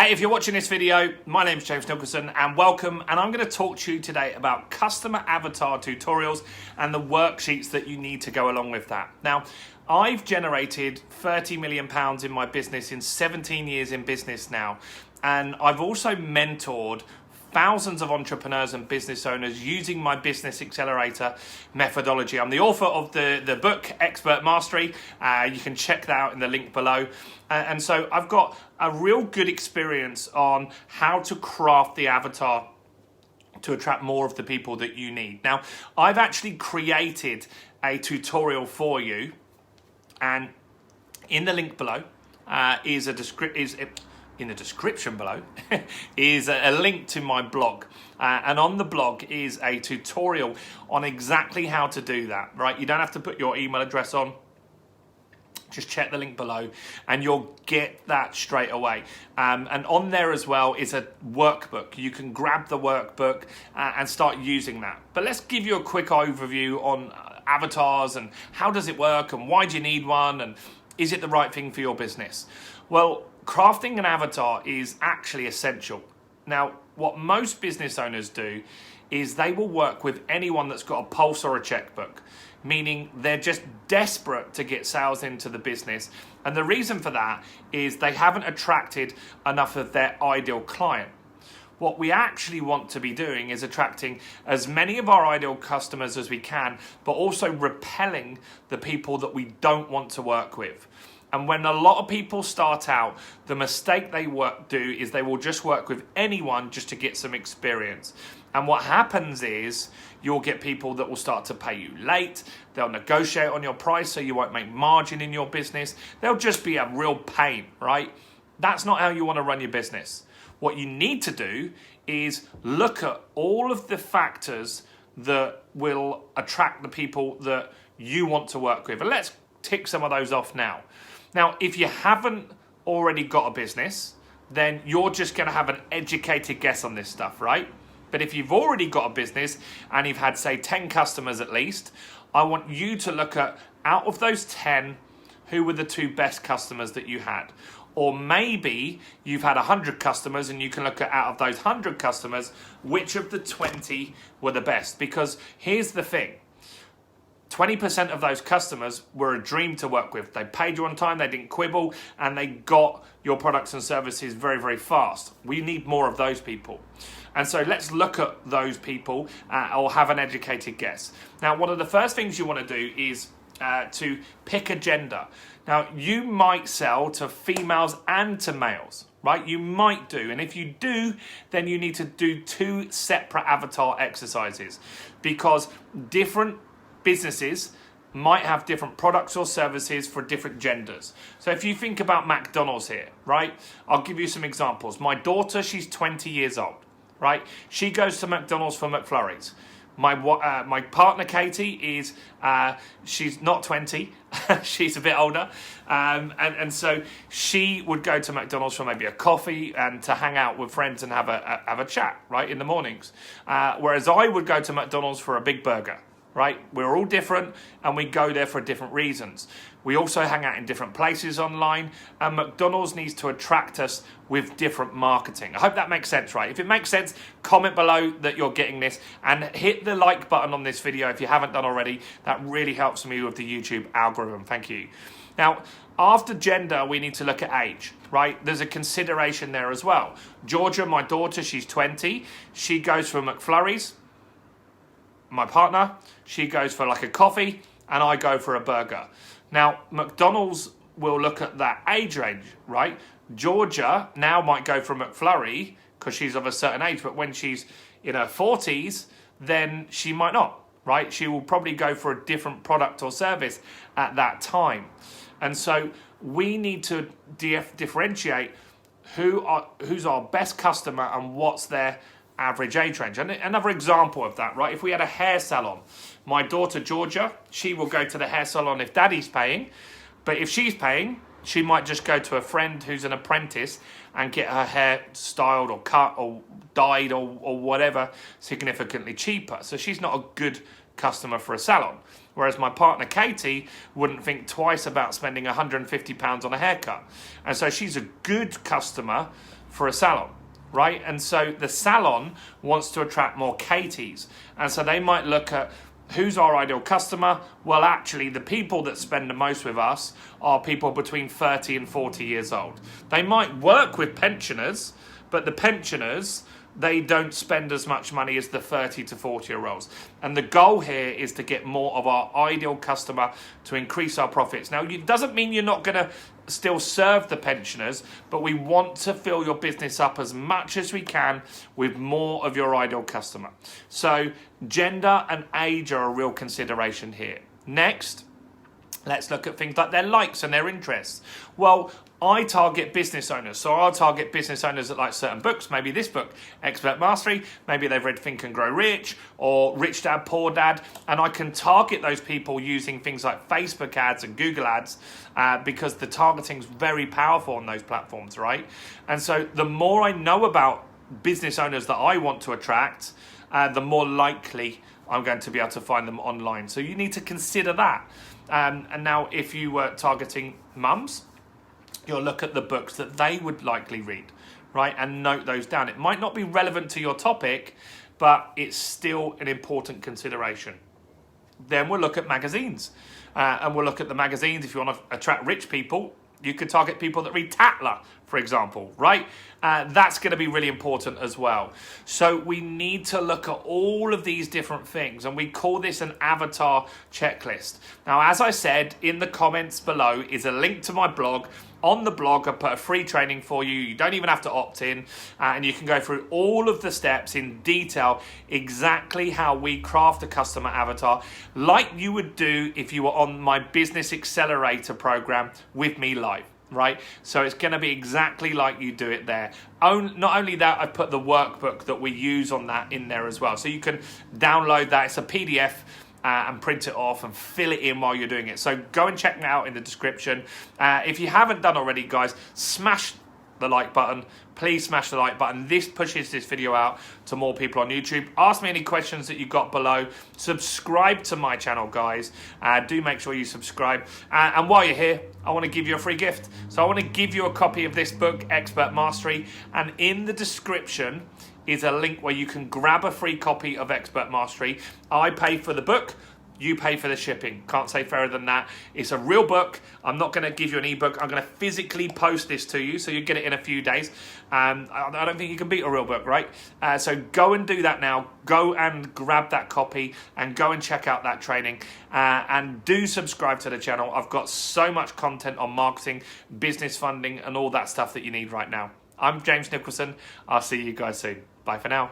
Hey, if you're watching this video, my name is James Nicholson and welcome, and I'm going to talk to you today about customer avatar tutorials and the worksheets that you need to go along with that. Now, I've generated £30 million in my business in 17 years in business now, and I've also mentored thousands of entrepreneurs and business owners using my business accelerator methodology. I'm the author of the book Expert Mastery. You can check that out in the link below. And so I've got a real good experience on how to craft the avatar to attract more of the people that you need. Now, I've actually created a tutorial for you, and in the link below in the description below is a link to my blog, and on the blog is a tutorial on exactly how to do that. Right, you don't have to put your email address on. Just check the link below and you'll get that straight away. And on there as well is a workbook. You can grab the workbook and start using that. But let's give you a quick overview on avatars and how does it work and why do you need one and is it the right thing for your business? Well, crafting an avatar is actually essential. Now, what most business owners do is they will work with anyone that's got a pulse or a checkbook, meaning they're just desperate to get sales into the business. And the reason for that is they haven't attracted enough of their ideal client. What we actually want to be doing is attracting as many of our ideal customers as we can, but also repelling the people that we don't want to work with. And when a lot of people start out, the mistake they do is they will just work with anyone just to get some experience. And what happens is you'll get people that will start to pay you late. They'll negotiate on your price so you won't make margin in your business. They'll just be a real pain, right? That's not how you want to run your business. What you need to do is look at all of the factors that will attract the people that you want to work with. And let's tick some of those off now. Now, if you haven't already got a business, then you're just going to have an educated guess on this stuff, right? But if you've already got a business and you've had, say, 10 customers at least, I want you to look at, out of those 10, who were the 2 best customers that you had? Or maybe you've had 100 customers and you can look at, out of those 100 customers, which of the 20 were the best? Because here's the thing. 20% of those customers were a dream to work with. They paid you on time, they didn't quibble, and they got your products and services very, very fast. We need more of those people. And so let's look at those people or have an educated guess. Now, one of the first things you want to do is to pick a gender. Now, you might sell to females and to males, right? You might do. And if you do, then you need to do 2 separate avatar exercises, because different businesses might have different products or services for different genders. So if you think about McDonald's here, right? I'll give you some examples. My daughter, she's 20 years old, right? She goes to McDonald's for McFlurries. My partner, Katie, is she's not 20. She's a bit older. And so she would go to McDonald's for maybe a coffee and to hang out with friends and have a chat, right, in the mornings. Whereas I would go to McDonald's for a big burger. Right? We're all different and we go there for different reasons. We also hang out in different places online, and McDonald's needs to attract us with different marketing. I hope that makes sense, right? If it makes sense, comment below that you're getting this and hit the like button on this video if you haven't done already. That really helps me with the YouTube algorithm. Thank you. Now, after gender, we need to look at age, right? There's a consideration there as well. Georgia, my daughter, she's 20. She goes for McFlurries. My partner, she goes for like a coffee and I go for a burger. Now, McDonald's will look at that age range, right? Georgia now might go for a McFlurry because she's of a certain age, but when she's in her 40s, then she might not, right? She will probably go for a different product or service at that time. And so we need to differentiate who's our best customer and what's their average age range. And another example of that, right? If we had a hair salon, my daughter Georgia, she will go to the hair salon if daddy's paying, but if she's paying, she might just go to a friend who's an apprentice and get her hair styled or cut or dyed or whatever significantly cheaper. So she's not a good customer for a salon. Whereas my partner Katie wouldn't think twice about spending £150 on a haircut. And so she's a good customer for a salon, right? And so the salon wants to attract more Katies. And so they might look at who's our ideal customer. Well, actually, the people that spend the most with us are people between 30 and 40 years old. They might work with pensioners, but the pensioners, they don't spend as much money as the 30 to 40-year-olds. And the goal here is to get more of our ideal customer to increase our profits. Now, it doesn't mean you're not going to still serve the pensioners, but we want to fill your business up as much as we can with more of your ideal customer. So gender and age are a real consideration here. Next, let's look at things like their likes and their interests. Well, I target business owners. So I'll target business owners that like certain books. Maybe this book, Expert Mastery. Maybe they've read Think and Grow Rich or Rich Dad, Poor Dad. And I can target those people using things like Facebook ads and Google ads because the targeting is very powerful on those platforms, right? And so the more I know about business owners that I want to attract, the more likely I'm going to be able to find them online. So you need to consider that. And now if you were targeting mums, you'll look at the books that they would likely read, right? And note those down. It might not be relevant to your topic, but it's still an important consideration. Then we'll look at magazines. And we'll look at the magazines. If you want to attract rich people, you could target people that read Tatler, for example, right? That's going to be really important as well. So we need to look at all of these different things, and we call this an avatar checklist. Now, as I said, in the comments below is a link to my blog. On the blog, I put a free training for you. You don't even have to opt in, and you can go through all of the steps in detail, exactly how we craft a customer avatar, like you would do if you were on my Business Accelerator program with me live. Right, so it's going to be exactly like you do it there. Not only that, I put the workbook that we use on that in there as well. So you can download that. It's a PDF and print it off and fill it in while you're doing it. So go and check that out in the description. If you haven't done already, guys, smash the like button. Please smash the like button. This pushes this video out to more people on YouTube. Ask me any questions that you got below. Subscribe to my channel, guys. Do make sure you subscribe. And while you're here, I want to give you a free gift. So I want to give you a copy of this book, Expert Mastery. And in the description is a link where you can grab a free copy of Expert Mastery. I pay for the book. You pay for the shipping. Can't say fairer than that. It's a real book. I'm not going to give you an ebook. I'm going to physically post this to you, so you get it in a few days. I don't think you can beat a real book, right? So go and do that now. Go and grab that copy and go and check out that training. And do subscribe to the channel. I've got so much content on marketing, business funding, and all that stuff that you need right now. I'm James Nicholson. I'll see you guys soon. Bye for now.